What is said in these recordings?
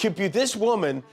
compute. This woman,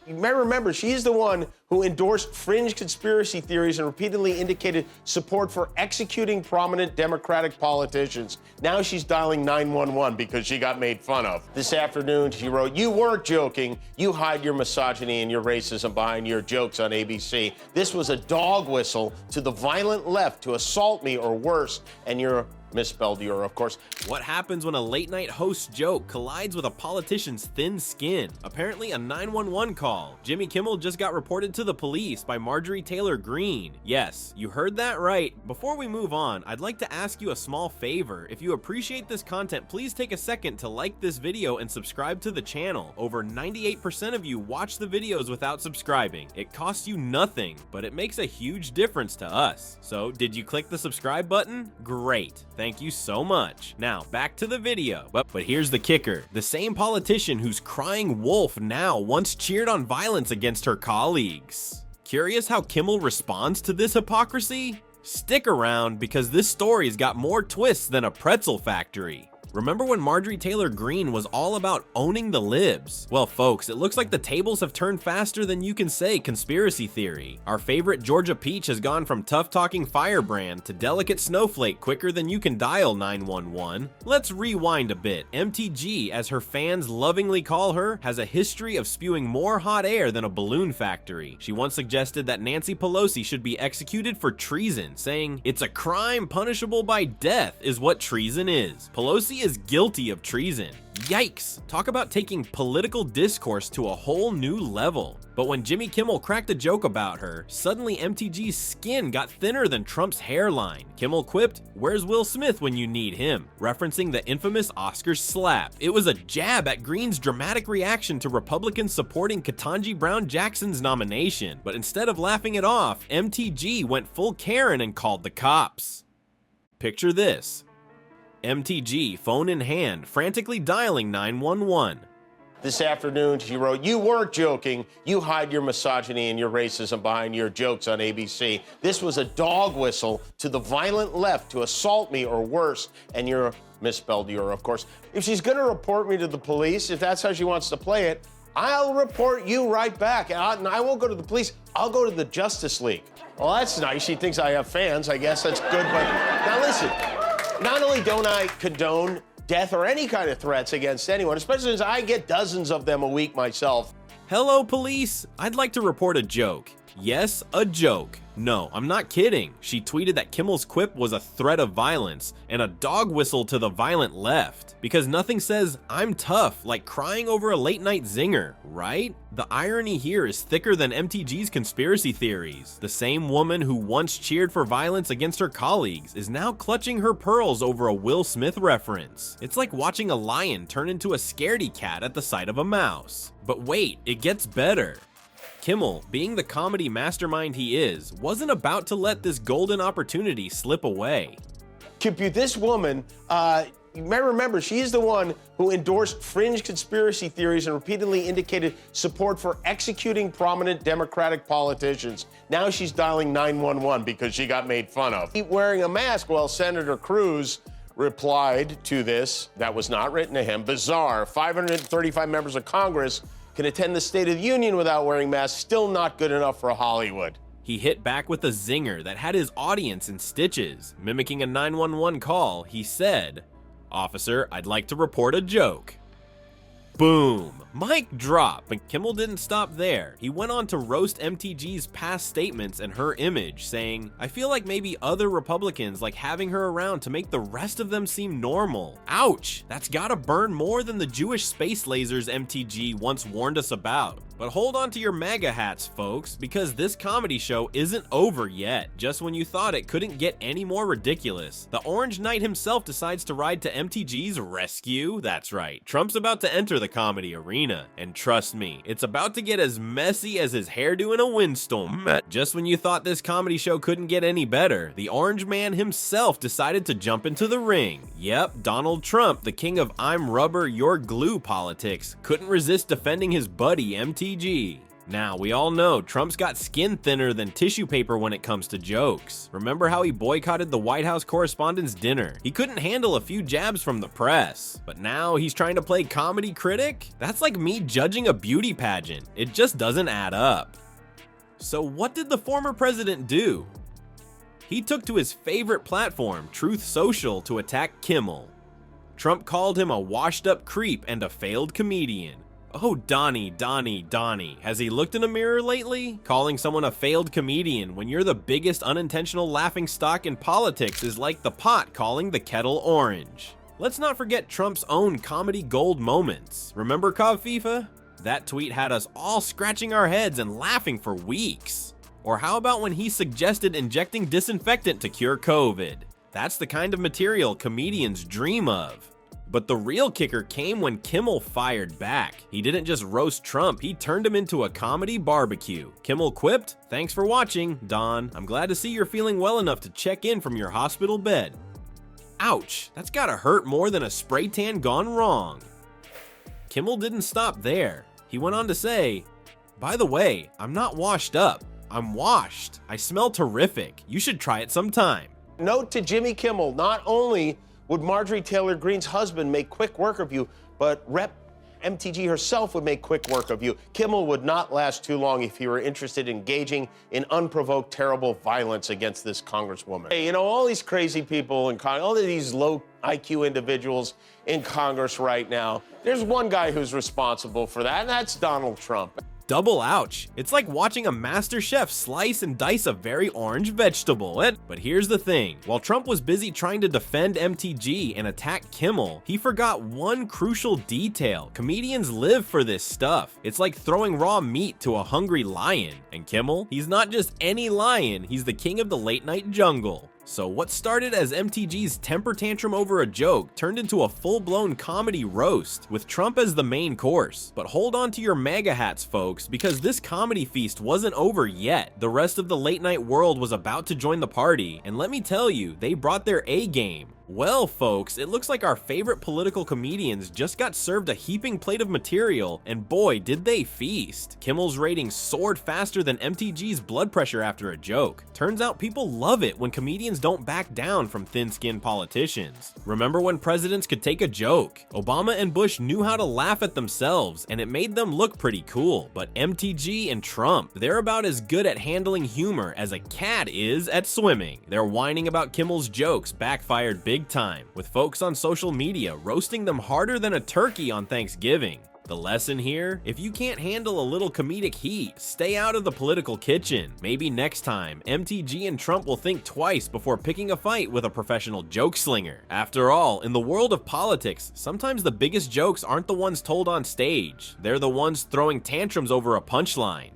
you may remember, she's the one who endorsed fringe conspiracy theories and repeatedly indicated support for executing prominent Democratic politicians. Now she's dialing 911 because she got made fun of. This afternoon, she wrote, "You weren't joking. You hide your misogyny and your racism behind your jokes on ABC. This was a dog whistle to the violent left to assault me or worse, and you're misspelled your, of course." What happens when a late-night host joke collides with a politician's thin skin? Apparently a 911 call. Jimmy Kimmel just got reported to the police by Marjorie Taylor Greene. Yes, you heard that right. Before we move on, I'd like to ask you a small favor. If you appreciate this content, please take a second to like this video and subscribe to the channel. Over 98% of you watch the videos without subscribing. It costs you nothing, but it makes a huge difference to us. So, did you click the subscribe button? Great. Thank you so much. Now, back to the video. But here's the kicker. The same politician who's crying wolf now once cheered on violence against her colleagues. Curious how Kimmel responds to this hypocrisy? Stick around because this story's got more twists than a pretzel factory. Remember when Marjorie Taylor Greene was all about owning the libs? Well, folks, it looks like the tables have turned faster than you can say conspiracy theory. Our favorite Georgia Peach has gone from tough-talking firebrand to delicate snowflake quicker than you can dial 911. Let's rewind a bit. MTG, as her fans lovingly call her, has a history of spewing more hot air than a balloon factory. She once suggested that Nancy Pelosi should be executed for treason, saying, "It's a crime punishable by death is what treason is." Pelosi is guilty of treason. Yikes! Talk about taking political discourse to a whole new level. But when Jimmy Kimmel cracked a joke about her, suddenly MTG's skin got thinner than Trump's hairline. Kimmel quipped, "Where's Will Smith when you need him?" referencing the infamous Oscar slap. It was a jab at Greene's dramatic reaction to Republicans supporting Ketanji Brown Jackson's nomination. But instead of laughing it off, MTG went full Karen and called the cops. Picture this. MTG, phone in hand, frantically dialing 911. This afternoon, she wrote, "You weren't joking. You hide your misogyny and your racism behind your jokes on ABC. This was a dog whistle to the violent left to assault me or worse, and you're misspelled your, of course." If she's going to report me to the police, if that's how she wants to play it, I'll report you right back. And I won't go to the police. I'll go to the Justice League. Well, that's nice. She thinks I have fans. I guess that's good. But now listen. Not only don't I condone death or any kind of threats against anyone, especially since I get dozens of them a week myself. Hello, police. I'd like to report a joke. Yes, a joke. No, I'm not kidding. She tweeted that Kimmel's quip was a threat of violence and a dog whistle to the violent left. Because nothing says, "I'm tough," like crying over a late night zinger, right? The irony here is thicker than MTG's conspiracy theories. The same woman who once cheered for violence against her colleagues is now clutching her pearls over a Will Smith reference. It's like watching a lion turn into a scaredy cat at the sight of a mouse. But wait, it gets better. Kimmel, being the comedy mastermind he is, wasn't about to let this golden opportunity slip away. Compute. This woman, you may remember, she's the one who endorsed fringe conspiracy theories and repeatedly indicated support for executing prominent Democratic politicians. Now she's dialing 911 because she got made fun of. Wearing a mask while Senator Cruz replied to this. That was not written to him. Bizarre. 535 members of Congress can attend the State of the Union without wearing masks. Still not good enough for Hollywood. He hit back with a zinger that had his audience in stitches. Mimicking a 911 call, he said, "Officer, I'd like to report a joke." Boom! Mic drop! But Kimmel didn't stop there. He went on to roast MTG's past statements and her image, saying, "I feel like maybe other Republicans like having her around to make the rest of them seem normal." Ouch! That's gotta burn more than the Jewish space lasers MTG once warned us about. But hold on to your MAGA hats, folks, because this comedy show isn't over yet. Just when you thought it couldn't get any more ridiculous, the Orange Knight himself decides to ride to MTG's rescue. That's right, Trump's about to enter the comedy arena. And trust me, it's about to get as messy as his hairdo in a windstorm. Just when you thought this comedy show couldn't get any better, the Orange Man himself decided to jump into the ring. Yep, Donald Trump, the king of I'm rubber, you're glue politics, couldn't resist defending his buddy MTG. Now, we all know Trump's got skin thinner than tissue paper when it comes to jokes. Remember how he boycotted the White House Correspondents' Dinner? He couldn't handle a few jabs from the press. But now he's trying to play comedy critic? That's like me judging a beauty pageant. It just doesn't add up. So what did the former president do? He took to his favorite platform, Truth Social, to attack Kimmel. Trump called him a washed-up creep and a failed comedian. Oh, Donnie, has he looked in a mirror lately? Calling someone a failed comedian when you're the biggest unintentional laughingstock in politics is like the pot calling the kettle orange. Let's not forget Trump's own comedy gold moments. Remember Cov FIFA? That tweet had us all scratching our heads and laughing for weeks. Or how about when he suggested injecting disinfectant to cure COVID? That's the kind of material comedians dream of. But the real kicker came when Kimmel fired back. He didn't just roast Trump, he turned him into a comedy barbecue. Kimmel quipped, "Thanks for watching, Don. I'm glad to see you're feeling well enough to check in from your hospital bed." Ouch, that's gotta hurt more than a spray tan gone wrong. Kimmel didn't stop there. He went on to say, "By the way, I'm not washed up. I'm washed. I smell terrific. You should try it sometime." Note to Jimmy Kimmel, not only would Marjorie Taylor Greene's husband make quick work of you, but Rep. MTG herself would make quick work of you. Kimmel would not last too long if he were interested in engaging in unprovoked, terrible violence against this Congresswoman. Hey, you know, all these crazy people in Congress, all of these low IQ individuals in Congress right now, there's one guy who's responsible for that, and that's Donald Trump. Double ouch. It's like watching a master chef slice and dice a very orange vegetable. But here's the thing. While Trump was busy trying to defend MTG and attack Kimmel, he forgot one crucial detail. Comedians live for this stuff. It's like throwing raw meat to a hungry lion. And Kimmel, he's not just any lion, he's the king of the late night jungle. So what started as MTG's temper tantrum over a joke turned into a full-blown comedy roast, with Trump as the main course. But hold on to your MAGA hats, folks, because this comedy feast wasn't over yet. The rest of the late-night world was about to join the party, and let me tell you, they brought their A game. Well, folks, it looks like our favorite political comedians just got served a heaping plate of material, and boy, did they feast. Kimmel's ratings soared faster than MTG's blood pressure after a joke. Turns out people love it when comedians don't back down from thin-skinned politicians. Remember when presidents could take a joke? Obama and Bush knew how to laugh at themselves, and it made them look pretty cool. But MTG and Trump, they're about as good at handling humor as a cat is at swimming. Their whining about Kimmel's jokes backfired big time, with folks on social media roasting them harder than a turkey on Thanksgiving. The lesson here? If you can't handle a little comedic heat, stay out of the political kitchen. Maybe next time, MTG and Trump will think twice before picking a fight with a professional joke slinger. After all, in the world of politics, sometimes the biggest jokes aren't the ones told on stage. They're the ones throwing tantrums over a punchline.